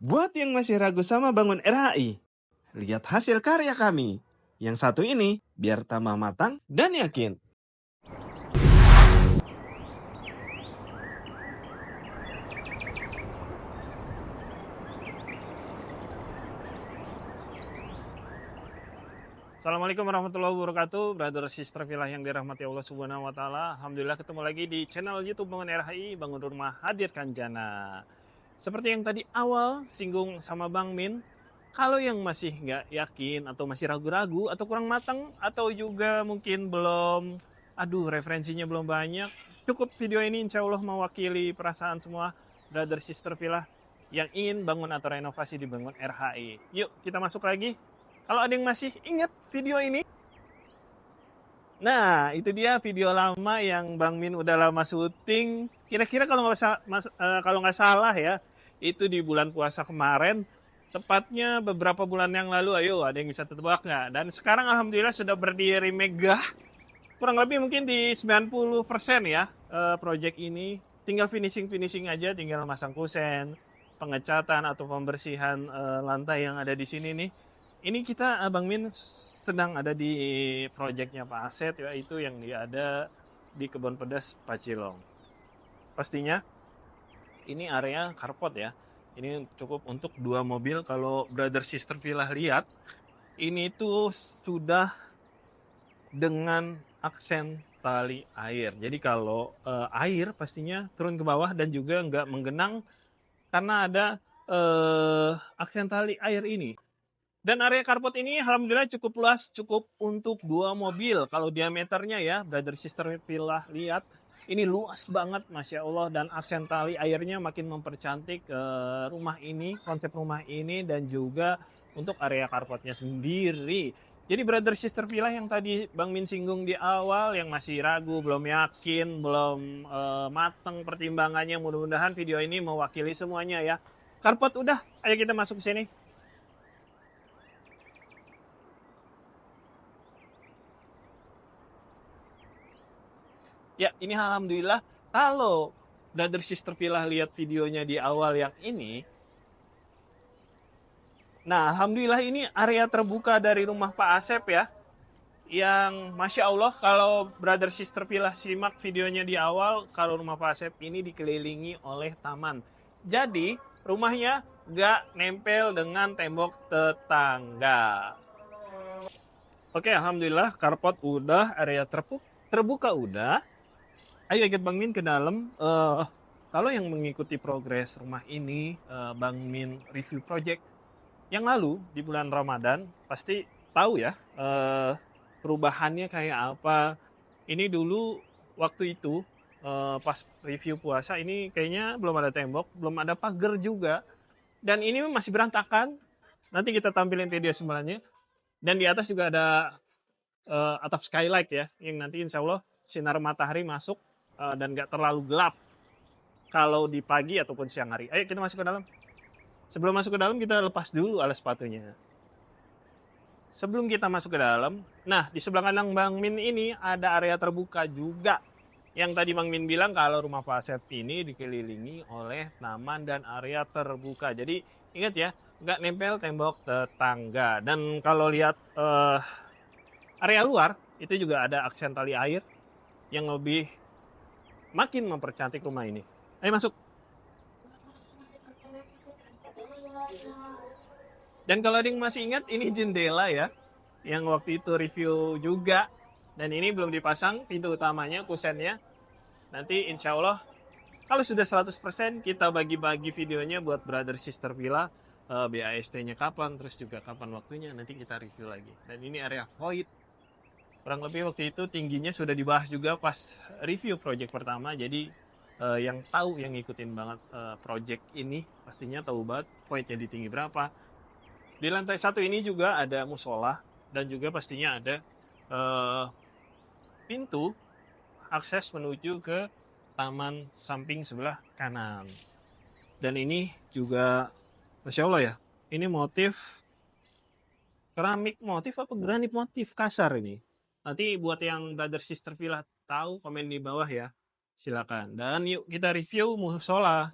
Buat yang masih ragu sama bangun RHI, lihat hasil karya kami. Yang satu ini, biar tambah matang dan yakin. Assalamualaikum warahmatullahi wabarakatuh, brother sister filah yang dirahmati Allah Subhanahu wa taala. Alhamdulillah ketemu lagi di channel YouTube Bangun RHI, Bangun Rumah Hadirkan Jana. Seperti yang tadi awal singgung sama Bang Min, kalau yang masih nggak yakin atau masih ragu-ragu atau kurang matang atau juga mungkin belum, referensinya belum banyak, cukup video ini insya Allah mewakili perasaan semua brother sister filah yang ingin bangun atau renovasi di Bangun RHI. Yuk kita masuk lagi. Kalau ada yang masih ingat video ini, nah itu dia video lama yang Bang Min udah lama syuting. Kira-kira kalau nggak salah ya, itu di bulan puasa kemarin, tepatnya beberapa bulan yang lalu. Ayo, ada yang bisa tebak nggak? Dan sekarang alhamdulillah sudah berdiri megah, kurang lebih mungkin di 90% ya project ini. Tinggal finishing aja, tinggal masang kusen, pengecatan atau pembersihan lantai yang ada di sini nih. Ini kita Bang Min sedang ada di proyeknya Pak Aset, yaitu yang dia ada di Kebun Pedas Pacilong. Pastinya ini area carport ya. Ini cukup untuk 2 mobil. Kalau brother sister filah lihat, ini tuh sudah dengan aksen tali air. Jadi kalau air pastinya turun ke bawah dan juga nggak menggenang karena ada aksen tali air ini. Dan area carport ini alhamdulillah cukup luas, cukup untuk 2 mobil. Kalau diameternya ya, brother sister filah lihat, ini luas banget Masya Allah. Dan aksen tali airnya makin mempercantik rumah ini, konsep rumah ini, dan juga untuk area carportnya sendiri. Jadi brother sister filah yang tadi Bang Min singgung di awal, yang masih ragu, belum yakin, belum matang pertimbangannya, mudah-mudahan video ini mewakili semuanya ya. Carport udah, ayo kita masuk ke sini. Ya, ini alhamdulillah kalau brother sister filah lihat videonya di awal yang ini. Nah, alhamdulillah ini area terbuka dari rumah Pak Asep ya. Yang Masya Allah kalau brother sister filah simak videonya di awal, kalau rumah Pak Asep ini dikelilingi oleh taman. Jadi rumahnya nggak nempel dengan tembok tetangga. Oke, alhamdulillah carport udah, area terbuka udah. Ayo ikut Bang Min ke dalam. Kalau yang mengikuti progres rumah ini, Bang Min review project yang lalu di bulan Ramadan, pasti tahu ya perubahannya kayak apa. Ini dulu waktu itu pas review puasa ini kayaknya belum ada tembok, belum ada pagar juga. Dan ini masih berantakan. Nanti kita tampilin video sebenarnya. Dan di atas juga ada atap skylight ya, yang nanti insya Allah sinar matahari masuk dan nggak terlalu gelap kalau di pagi ataupun siang hari. Ayo kita masuk ke dalam. Sebelum masuk ke dalam kita lepas dulu alas sepatunya. Sebelum kita masuk ke dalam, nah di sebelah kanan Bang Min ini ada area terbuka juga. Yang tadi Bang Min bilang kalau rumah Pak Asep ini dikelilingi oleh taman dan area terbuka. Jadi ingat ya, nggak nempel tembok tetangga. Dan kalau lihat area luar, itu juga ada aksen tali air yang lebih makin mempercantik rumah ini. Ayo masuk. Dan kalau ada yang masih ingat, ini jendela ya, yang waktu itu review juga. Dan ini belum dipasang pintu utamanya, kusennya. Nanti insya Allah, kalau sudah 100% kita bagi-bagi videonya buat brother sister filah. BAST-nya kapan, terus juga kapan waktunya, nanti kita review lagi. Dan ini area void. Kurang lebih waktu itu tingginya sudah dibahas juga pas review project pertama. Jadi yang tahu, yang ngikutin banget project ini pastinya tahu banget voidnya di tinggi berapa. Di lantai 1 ini juga ada musola dan juga pastinya ada pintu akses menuju ke taman samping sebelah kanan. Dan ini juga Masya Allah ya, ini motif keramik motif apa granit motif kasar ini. Nanti buat yang brother sister filah tahu komen di bawah ya. Silakan. Dan yuk kita review musola.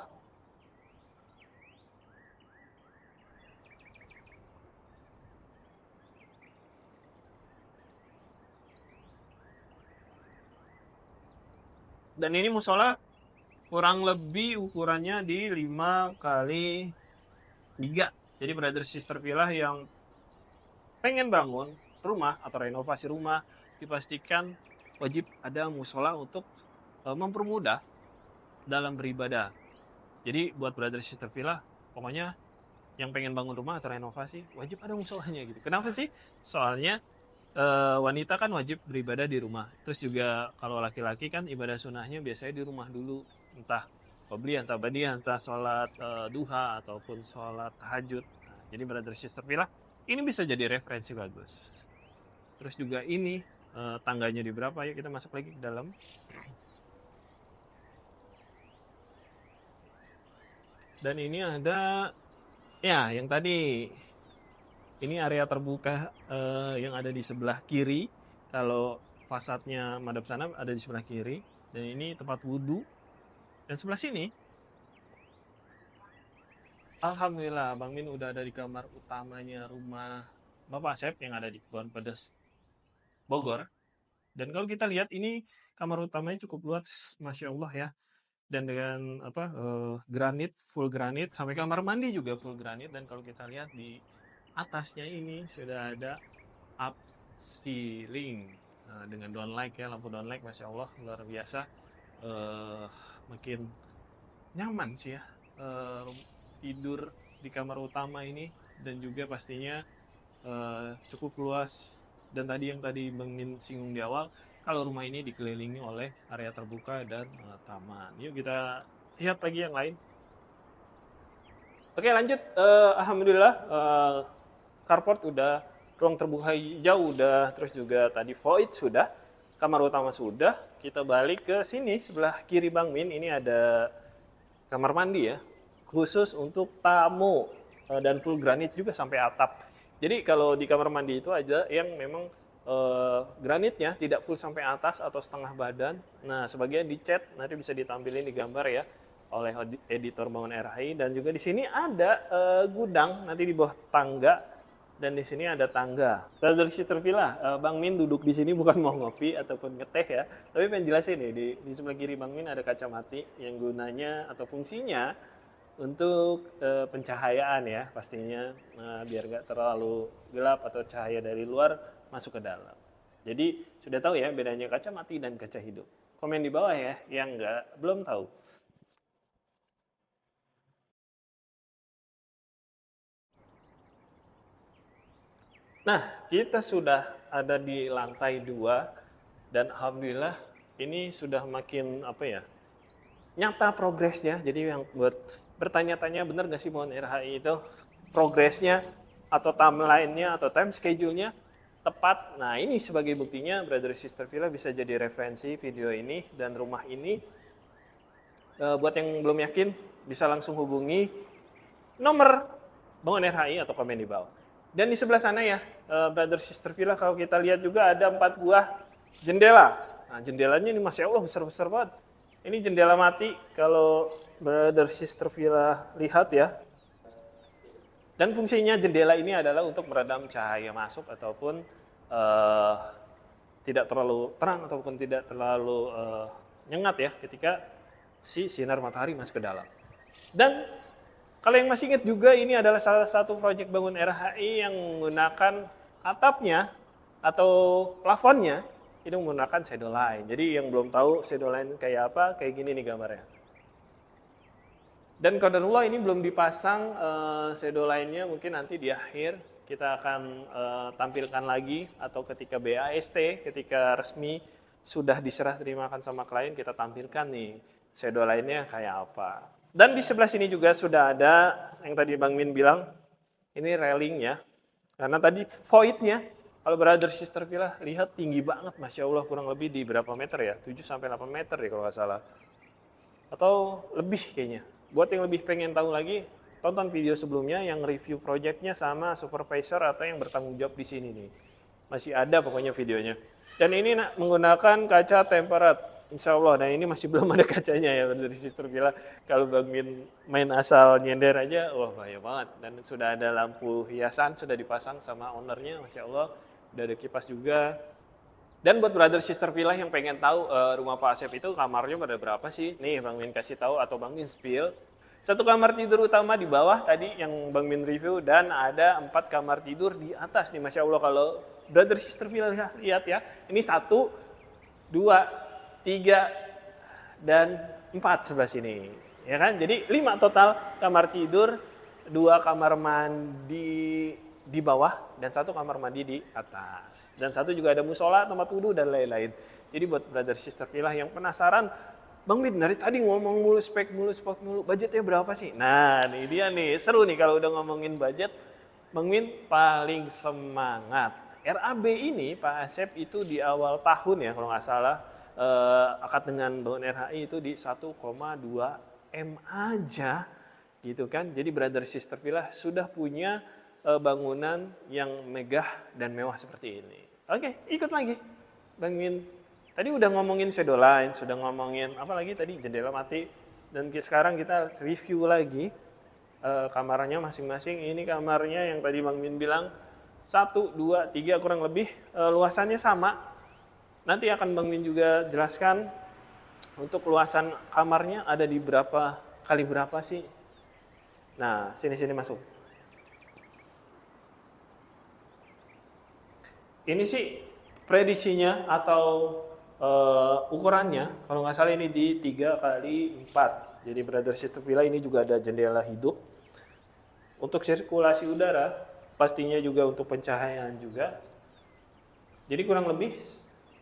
Dan ini musola kurang lebih ukurannya di 5 kali 3. Jadi brother sister villa yang pengen bangun rumah atau renovasi rumah, dipastikan wajib ada musola untuk mempermudah dalam beribadah. Jadi buat brother sister villa, pokoknya yang pengen bangun rumah atau renovasi wajib ada musolanya gitu. Kenapa sih? Soalnya wanita kan wajib beribadah di rumah. Terus juga kalau laki-laki kan ibadah sunnahnya biasanya di rumah dulu, entah qobliyah, entah badiyah, entah sholat duha ataupun sholat tahajud. Nah, jadi brother sister villa ini bisa jadi referensi bagus. Terus juga ini tangganya di berapa? Yuk kita masuk lagi ke dalam. Dan ini ada ya yang tadi ini area terbuka yang ada di sebelah kiri. Kalau fasadnya madhab sana ada di sebelah kiri. Dan ini tempat wudhu. Dan sebelah sini, alhamdulillah Bang Min udah ada di kamar utamanya rumah Bapak Asep yang ada di Kebon Pedes Bogor. Dan kalau kita lihat ini kamar utamanya cukup luas, masya Allah ya. Dan dengan apa granit, full granit, sampai kamar mandi juga full granit. Dan kalau kita lihat di atasnya ini sudah ada up ceiling dengan downlight ya, lampu downlight, masya Allah luar biasa. Makin nyaman sih ya tidur di kamar utama ini, dan juga pastinya cukup luas. Dan tadi yang tadi Bang Min singgung di awal, kalau rumah ini dikelilingi oleh area terbuka dan taman. Yuk kita lihat lagi yang lain. Oke lanjut, alhamdulillah carport udah, ruang terbuka hijau udah, terus juga tadi void sudah, kamar utama sudah. Kita balik ke sini sebelah kiri Bang Min, ini ada kamar mandi ya, khusus untuk tamu dan full granit juga sampai atap. Jadi kalau di kamar mandi itu aja yang memang granitnya tidak full sampai atas atau setengah badan. Nah sebagian dicat, nanti bisa ditampilin di gambar ya oleh editor Bangun RHI. Dan juga di sini ada gudang nanti di bawah tangga, dan di sini ada tangga. Dari situ villa, Bang Min duduk di sini bukan mau ngopi ataupun ngeteh ya, tapi pengen jelasin nih di sebelah kiri Bang Min ada kaca mati yang gunanya atau fungsinya untuk pencahayaan ya pastinya, biar gak terlalu gelap atau cahaya dari luar masuk ke dalam. Jadi sudah tahu ya bedanya kaca mati dan kaca hidup. Komen di bawah ya yang belum tahu. Nah, kita sudah ada di lantai 2 dan alhamdulillah ini sudah makin apa ya, nyata progresnya. Jadi yang buat bertanya-tanya benar gak sih Bangun RHI itu progresnya atau timeline-nya atau time schedule-nya tepat. Nah ini sebagai buktinya Brother Sister Villa bisa jadi referensi video ini dan rumah ini. Buat yang belum yakin bisa langsung hubungi nomor Bangun RHI atau komen di bawah. Dan di sebelah sana ya, Brother Sister Villa, kalau kita lihat juga ada 4 buah jendela. Nah, jendelanya ini Masya Allah besar-besar banget. Ini jendela mati kalau Brother Sister Villa lihat ya. Dan fungsinya jendela ini adalah untuk meredam cahaya masuk ataupun tidak terlalu terang ataupun tidak terlalu nyengat ya ketika si sinar matahari masuk ke dalam. Dan kalau yang masih ingat juga, ini adalah salah satu proyek Bangun RHI yang menggunakan atapnya atau plafonnya itu menggunakan shadow line. Jadi yang belum tahu shadow line kayak apa, kayak gini nih gambarnya. Dan qadarullah ini belum dipasang shadow line-nya, mungkin nanti di akhir kita akan tampilkan lagi, atau ketika BAST, ketika resmi sudah diserah terimakan sama klien, kita tampilkan nih shadow line-nya kayak apa. Dan di sebelah sini juga sudah ada yang tadi Bang Min bilang, ini railing ya. Karena tadi void-nya, kalau Brother Sister Villa lihat tinggi banget, Masya Allah, kurang lebih di berapa meter ya? 7-8 meter ya kalau nggak salah. Atau lebih kayaknya. Buat yang lebih pengen tahu lagi, tonton video sebelumnya yang review projectnya sama supervisor atau yang bertanggung jawab di sini nih. Masih ada pokoknya videonya. Dan ini menggunakan kaca tempered. Insya Allah, nah ini masih belum ada kacanya ya dari Sister Villa. Kalau Bang Min main asal nyender aja, wah bahaya banget. Dan sudah ada lampu hiasan, sudah dipasang sama ownernya, Masya Allah. Udah ada kipas juga. Dan buat brother sister villa yang pengen tahu rumah Pak Asep itu kamarnya pada berapa sih? Nih Bang Min kasih tahu atau Bang Min spill. Satu kamar tidur utama di bawah tadi yang Bang Min review dan ada 4 kamar tidur di atas nih, Masya Allah kalau brother sister villa lihat ya. Ini 1, 2, 3, dan 4 sebelah sini. Ya kan? Jadi 5 total kamar tidur, 2 kamar mandi di bawah dan 1 kamar mandi di atas. Dan 1 juga ada musola, tempat wudhu dan lain-lain. Jadi buat brother sister villa yang penasaran, Bang Min dari tadi ngomong mulu spek mulu, budgetnya berapa sih? Nah, ini dia nih, seru nih kalau udah ngomongin budget. Bang Min paling semangat. RAB ini Pak Asep itu di awal tahun ya kalau nggak salah akad dengan bangun RHI itu di 1,2 M aja gitu kan. Jadi brother sister villa sudah punya bangunan yang megah dan mewah seperti ini. Oke, ikut lagi. Bang Min, tadi udah ngomongin shadow line, sudah ngomongin apa lagi tadi, jendela mati. Dan sekarang kita review lagi kamarnya masing-masing. Ini kamarnya yang tadi Bang Min bilang 1, 2, 3 kurang lebih luasannya sama. Nanti akan Bang Min juga jelaskan untuk luasan kamarnya ada di berapa kali berapa sih. Nah, sini masuk. Ini sih prediksinya atau ukurannya, kalau nggak salah ini di 3 kali 4. Jadi brother sister villa ini juga ada jendela hidup. Untuk sirkulasi udara, pastinya juga untuk pencahayaan juga. Jadi kurang lebih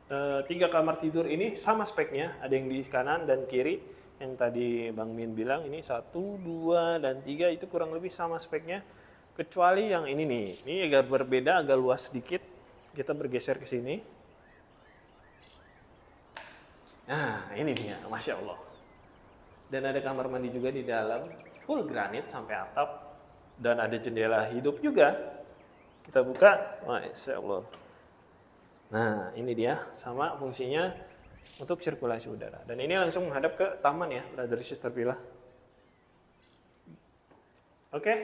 3 kamar tidur ini sama speknya, ada yang di kanan dan kiri. Yang tadi Bang Min bilang ini 1, 2, dan 3 itu kurang lebih sama speknya. Kecuali yang ini nih, ini agak berbeda, agak luas sedikit. Kita bergeser ke sini. Nah, ini dia, Masya Allah. Dan ada kamar mandi juga di dalam, full granit sampai atap. Dan ada jendela hidup juga. Kita buka, Masya Allah. Nah, ini dia, sama fungsinya untuk sirkulasi udara. Dan ini langsung menghadap ke taman ya, brother sister villa. Oke.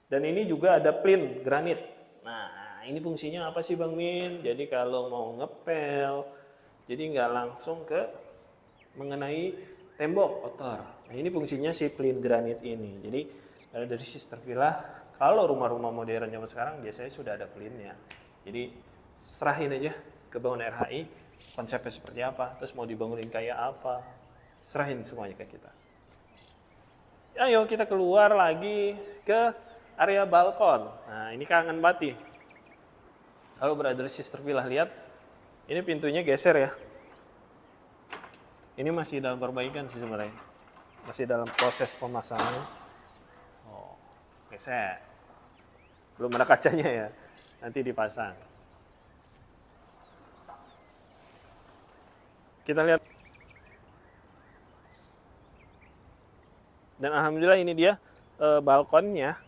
Dan ini juga ada plin granit. Nah, ini fungsinya apa sih Bang Min? Jadi kalau mau ngepel, jadi nggak langsung ke mengenai tembok kotor. Nah, ini fungsinya si plin granit ini. Jadi dari sister villa, kalau rumah-rumah modern zaman sekarang biasanya sudah ada plinnya. Jadi serahin aja ke bangun RHI, konsepnya seperti apa, terus mau dibangunin kayak apa, serahin semuanya ke kita. Ayo kita keluar lagi ke area balkon. Nah, ini kangen banget nih. Kalau brother sister villa lihat, ini pintunya geser ya. Ini masih dalam perbaikan sih sebenarnya. Masih dalam proses pemasangan. Oh, geser. Belum ada kacanya ya. Nanti dipasang. Kita lihat. Dan alhamdulillah ini dia balkonnya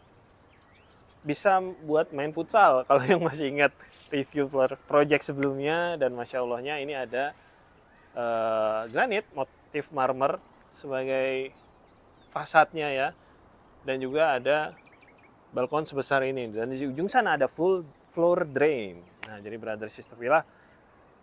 bisa buat main futsal kalau yang masih ingat review project sebelumnya. Dan Masya Allahnya ini ada granit motif marmer sebagai fasadnya ya, dan juga ada balkon sebesar ini, dan di ujung sana ada full floor drain. Nah, jadi brother sister villa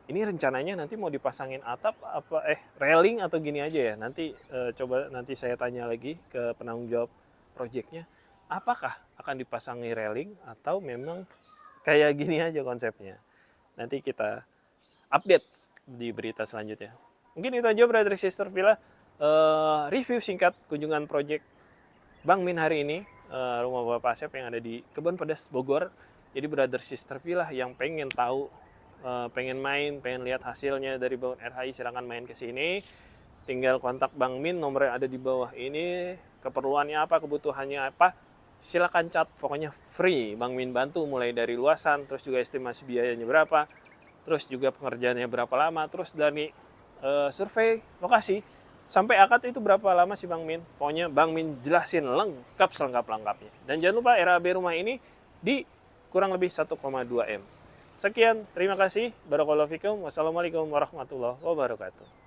ini rencananya nanti mau dipasangin atap apa railing atau gini aja ya. Nanti coba nanti saya tanya lagi ke penanggung jawab projectnya, apakah akan dipasangi railing atau memang kayak gini aja konsepnya. Nanti kita update di berita selanjutnya. Mungkin itu aja brother sister villa review singkat kunjungan project Bang Min hari ini, rumah Bapak Asep yang ada di Kebon Pedas Bogor. Jadi brother sister villa yang pengen tahu, pengen main, pengen lihat hasilnya dari bangun RHI, silahkan main ke sini. Tinggal kontak Bang Min, nomor yang ada di bawah ini. Keperluannya apa, kebutuhannya apa, silakan cat, pokoknya free. Bang Min bantu mulai dari luasan, terus juga estimasi biayanya berapa, terus juga pengerjaannya berapa lama, terus dari survei lokasi sampai akad itu berapa lama sih Bang Min. Pokoknya Bang Min jelasin lengkap selengkap-lengkapnya. Dan jangan lupa RAB rumah ini di kurang lebih 1,2 M. Sekian, terima kasih. Barakallahu fikum. Wassalamualaikum warahmatullahi wabarakatuh.